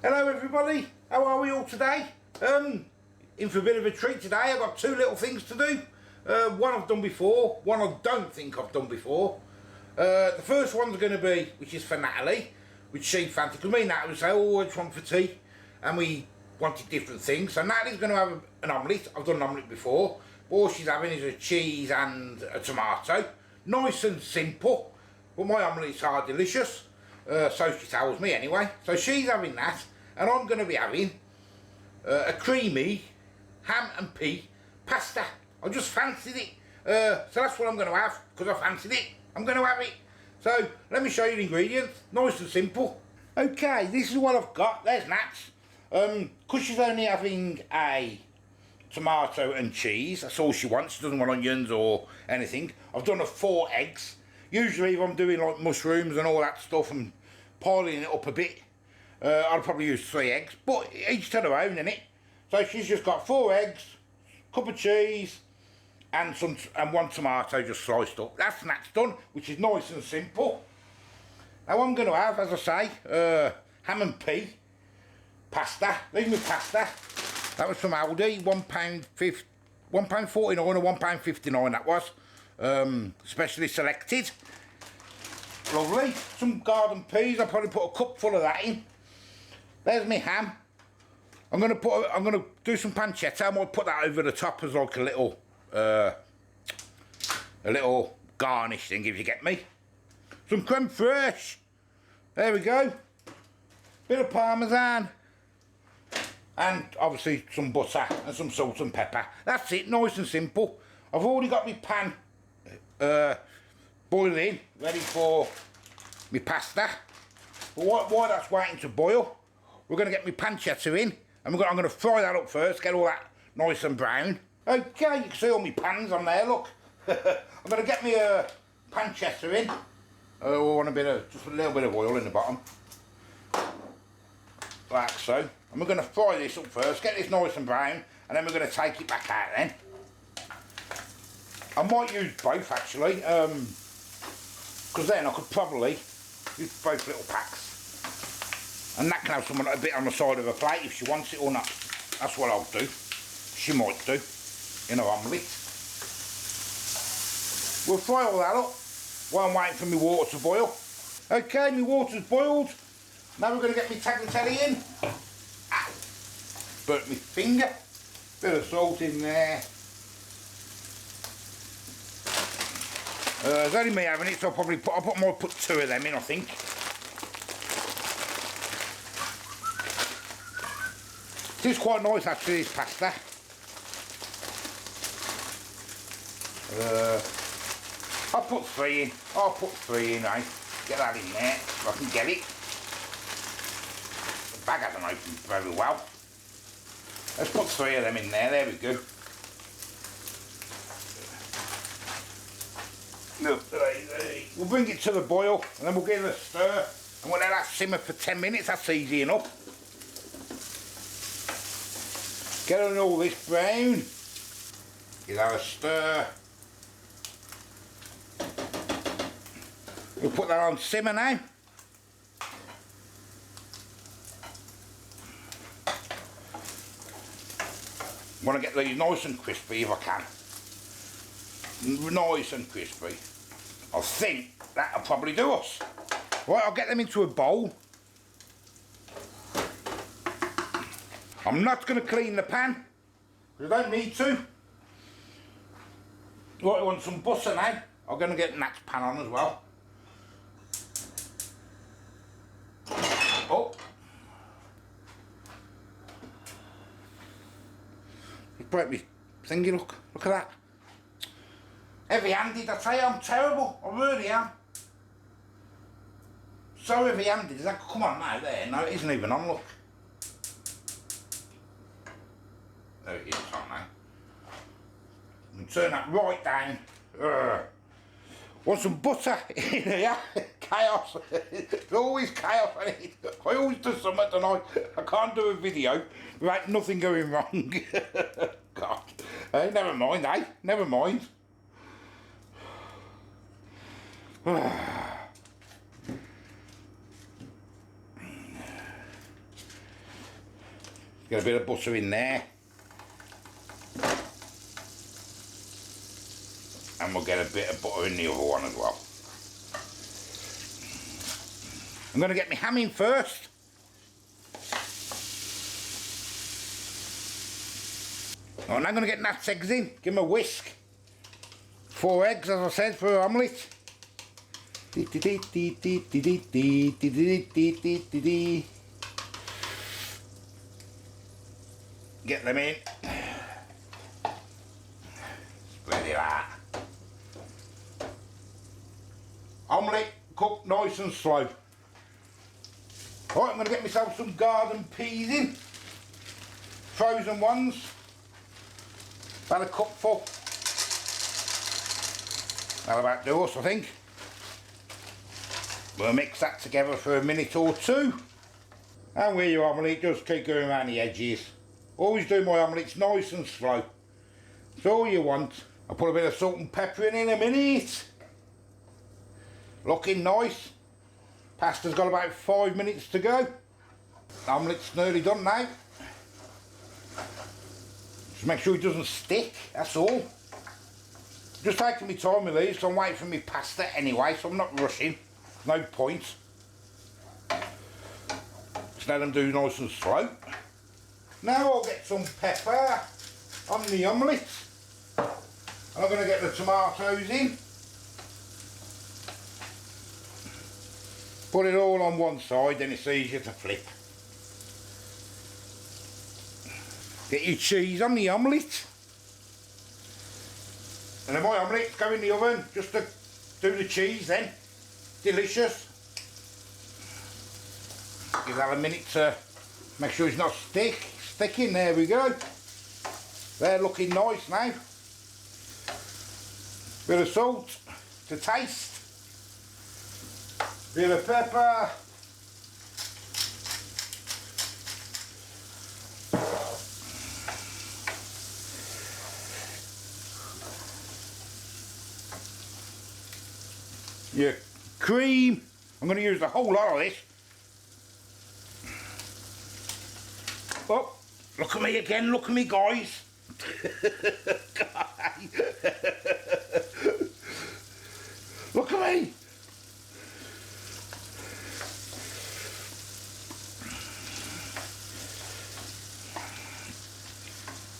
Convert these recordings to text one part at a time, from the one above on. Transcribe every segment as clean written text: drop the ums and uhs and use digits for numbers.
Hello everybody, how are we all today? In for a bit of a treat today. I've got two little things to do. One I've done before, one I don't think I've done before. The first one's going to be, which is for Natalie, which she fancied, because me and Natalie say, oh, what's wrong for tea? And we wanted different things. So Natalie's going to have an omelette. I've done an omelette before. All she's having is a cheese and a tomato. Nice and simple, but my omelettes are delicious. So she tells me anyway. So she's having that, and I'm going to be having a creamy ham and pea pasta. I just fancied it. So that's what I'm going to have, because I fancied it. I'm going to have it. So let me show you the ingredients. Nice and simple. Okay, this is what I've got. There's Nats. Because she's only having a tomato and cheese, that's all she wants. She doesn't want onions or anything. I've done her 4 eggs. Usually if I'm doing like mushrooms and all that stuff and piling it up a bit, I'll probably use 3 eggs, but each to their own, innit? So she's just got 4 eggs, cup of cheese and 1 tomato just sliced up. That's done, which is nice and simple. Now I'm going to have, as I say, ham and pea pasta. Leave me pasta. That was from Aldi, £1.49 or £1.59 that was. Specially selected. Lovely. Some garden peas. I'll probably put a cup full of that in. There's my ham. I'm gonna do some pancetta. I might put that over the top as like a little garnish thing, if you get me. Some creme fraiche. There we go. Bit of parmesan. And obviously some butter and some salt and pepper. That's it, nice and simple. I've already got my pan boiling, ready for my pasta. But while that's waiting to boil, we're going to get my pancetta in, and I'm going to fry that up first, get all that nice and brown. Okay, you can see all my pans on there, look. I'm going to get my pancetta in. I want just a little bit of oil in the bottom. Like so. And we're going to fry this up first, get this nice and brown, and then we're going to take it back out then. I might use both actually, because then I could probably use both little packs. And that can have someone a bit on the side of a plate if she wants it or not. That's what I'll do. She might do, in her omelette. We'll fry all that up while I'm waiting for my water to boil. Okay, my water's boiled. Now we're going to get my tagliatelle in. Ah, burnt my finger. Bit of salt in there. There's only me having it, so I might put 2 of them in, I think. It is quite nice actually, this pasta. I'll put 3 in. I'll put 3 in, eh? Get that in there, if I can get it. The bag hasn't opened very well. Let's put 3 of them in there we go. We'll bring it to the boil and then we'll give it a stir and we'll let that simmer for 10 minutes, that's easy enough. Get on all this brown, give that a stir. We'll put that on simmer now. I want to get these nice and crispy if I can. Nice and crispy. I think that'll probably do us. Right, I'll get them into a bowl. I'm not going to clean the pan, because I don't need to. Right, I want some butter now. I'm going to get Nat's pan on as well. Oh. Just break me thingy, look at that. Heavy-handed, I tell you, I'm terrible, I really am. So heavy-handed, is that, come on now, there, no it isn't even on, look. There it is, it's on now. You can turn that right down. Want some butter in here? Chaos, it's always chaos, I always do something tonight. I can't do a video without nothing going wrong. God, never mind, never mind. Get a bit of butter in there. And we'll get a bit of butter in the other one as well. I'm going to get my ham in first. I'm now going to get Nat's eggs in, give them a whisk. 4 eggs, as I said, for an omelette. Get them in. Spread it out. Omelette cooked nice and slow. Right, I'm going to get myself some garden peas in. Frozen ones. About a cupful. That'll about do us, I think. We'll mix that together for a minute or two. And with your omelette, just keep going around the edges. Always do my omelettes nice and slow. That's all you want. I'll put a bit of salt and pepper in a minute. Looking nice. Pasta's got about 5 minutes to go. Omelette's nearly done now. Just make sure it doesn't stick, that's all. Just taking my time with these, so I'm waiting for my pasta anyway, so I'm not rushing. No point. Just let them do nice and slow. Now I'll get some pepper on the omelette. And I'm going to get the tomatoes in. Put it all on one side, then it's easier to flip. Get your cheese on the omelette. And then my omelettes go in the oven just to do the cheese then. Delicious. Give that a minute to make sure it's not sticking. There we go. They're looking nice now. Bit of salt to taste. Bit of pepper. Your cream. I'm going to use the whole lot of this. Oh, look at me again, look at me guys. Look at me.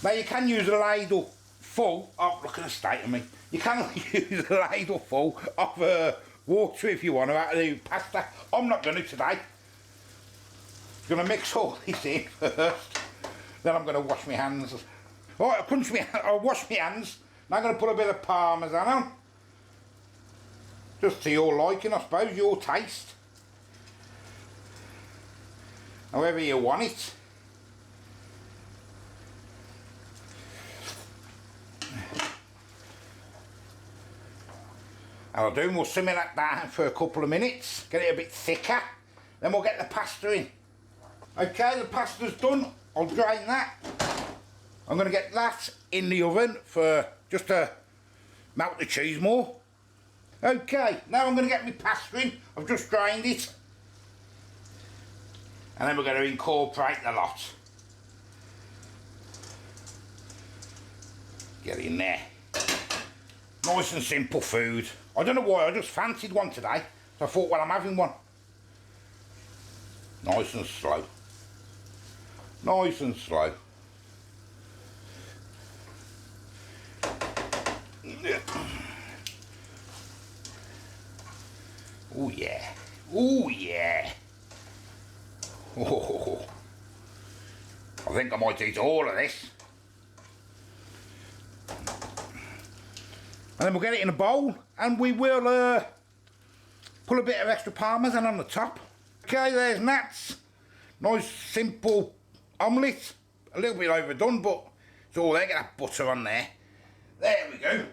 Now you can use a ladle full of, look at the state of me. You can use a ladle full of water if you want to out of the pasta. I'm not going to today. I'm going to mix all this in first. Then I'm going to wash my hands. Alright, I'll wash my hands. Now I'm going to put a bit of parmesan on. Just to your liking, I suppose, your taste. However you want it. And I'll do, we'll simmer that down for a couple of minutes, get it a bit thicker, then we'll get the pasta in. Okay, the pasta's done, I'll drain that. I'm going to get that in the oven for just to melt the cheese more. Okay, now I'm going to get my pasta in, I've just drained it. And then we're going to incorporate the lot. Get in there. Nice and simple food. I don't know why, I just fancied one today. So I thought, well, I'm having one. Nice and slow. Nice and slow. Oh yeah. Oh yeah. Oh, I think I might eat all of this. And then we'll get it in a bowl and we will put a bit of extra parmesan on the top. Okay, there's Nat's. Nice simple omelette. A little bit overdone, but it's all there. Get that butter on there. There we go.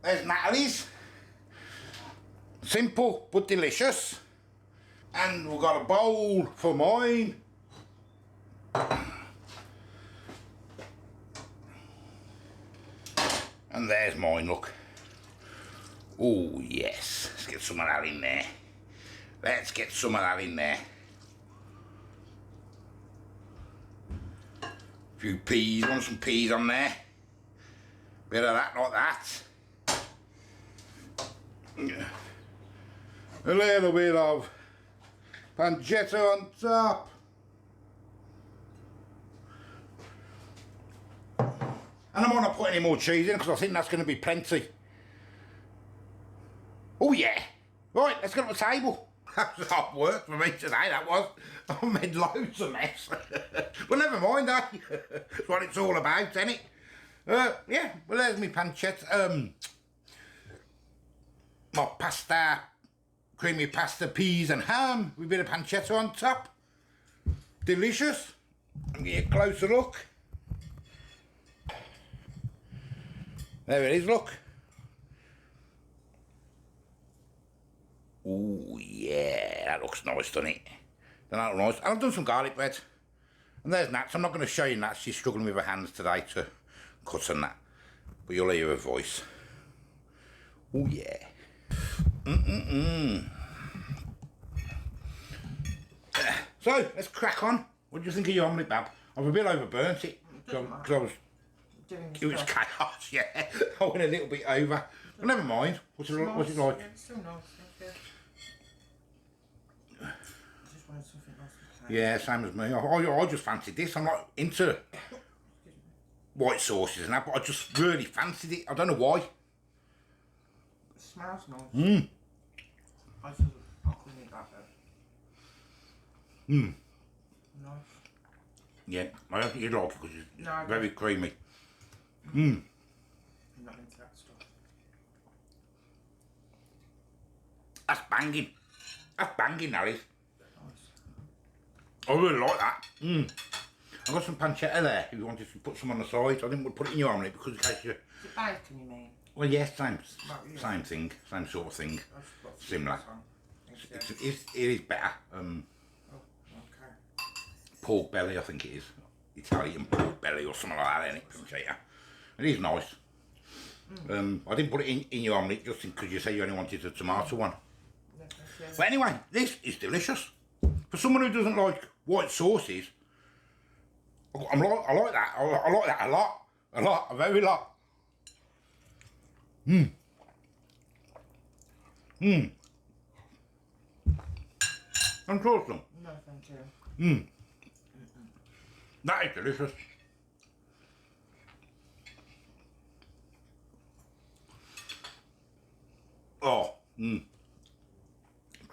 There's Natalie's. Simple but delicious. And we've got a bowl for mine. And there's mine, look. Oh yes, let's get some of that in there. Let's get some of that in there. few peas, want some peas on there. Bit of that, like that. A little bit of pancetta on top. And I might not put any more cheese in because I think that's going to be plenty. Oh yeah. Right, let's get to the table. That was hard work for me today, that was. I made loads of mess. But never mind, eh? That's what it's all about, isn't it? Yeah, well there's my pancetta. My pasta, creamy pasta, peas and ham with a bit of pancetta on top. Delicious. I'll get a closer look. There it is, look. Oh yeah, that looks nice, doesn't it? That looks nice. And I've done some garlic bread. And there's Nats. I'm not going to show you Nats. She's struggling with her hands today to cut on that. But you'll hear her voice. Oh yeah. So, let's crack on. What do you think of your omelette, Bab? I've a bit overburnt it. Because I was... It was chaos, yeah. I went a little bit over. But never mind. What's it like? Yeah, it's still nice, thank you. I just wanted something nice to say. Yeah, same as me. I just fancied this. I'm not into white sauces and that, but I just really fancied it. I don't know why. It smells nice. I couldn't eat that though. Nice. Yeah, I don't think you'd like it because it's very creamy. I'm not into that stuff. That's banging. That's banging, that is. Nice. I really like that. I've got some pancetta there if you wanted to put some on the side. I didn't put it in your omelette because in case you... Is it bacon you mean? Well, yes, same thing, same sort of thing, similar. It is better. Okay. Pork belly, I think it is. Italian pork belly or something like that, isn't it? Pancetta. It is nice. I didn't put it in your omelette just because you say you only wanted a tomato one. But anyway, this is delicious. For someone who doesn't like white sauces, I like that. I like that a lot. A very lot. I'm awesome. No, thank you. That is delicious. Oh,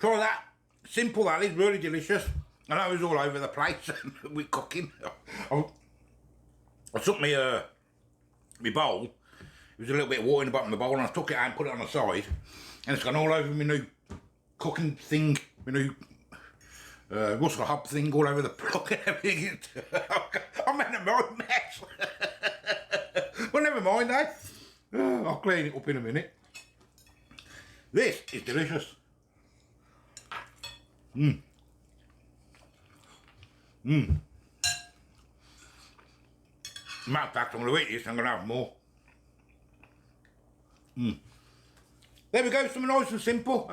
try that. Simple, that is really delicious. I know it was all over the place with cooking. I took my bowl. It was a little bit of water in the bottom of the bowl, and I took it out and put it on the side, and it's gone all over my new cooking thing, my new Russell Hobb thing, all over the plug and everything. I'm in a right mess. Well, never mind, eh? I'll clean it up in a minute. This is delicious. Matter of fact, I'm going to eat this, I'm going to have more. There we go, something nice and simple.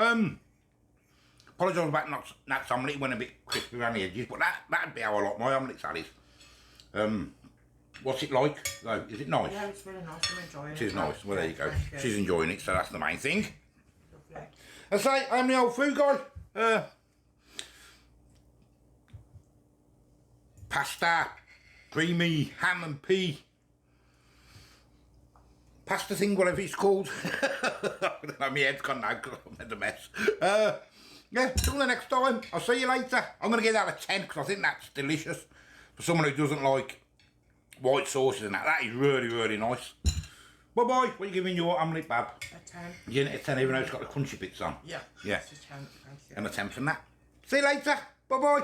Apologise about Nat's omelette, it went a bit crispy around the edges, but that'd be how I like my omelettes, that is. What's it like, though? Is it nice? Yeah, it's really nice, I'm enjoying it. It is nice, well there you go. She's enjoying it, so that's the main thing. Lovely. I say, I'm the old food guy. Pasta, creamy ham and pea. Pasta thing, whatever it's called. My head's gone now because I've made a mess. Yeah, till the next time. I'll see you later. I'm going to give that a 10 because I think that's delicious. For someone who doesn't like white sauces and that. That is really, really nice. Bye-bye. What are you giving your omelette, Bab? A 10. You're giving it a 10 even though it's got the crunchy bits on? Yeah. Yeah. It's a 10, thank you. And a 10 from that. See you later. Bye-bye.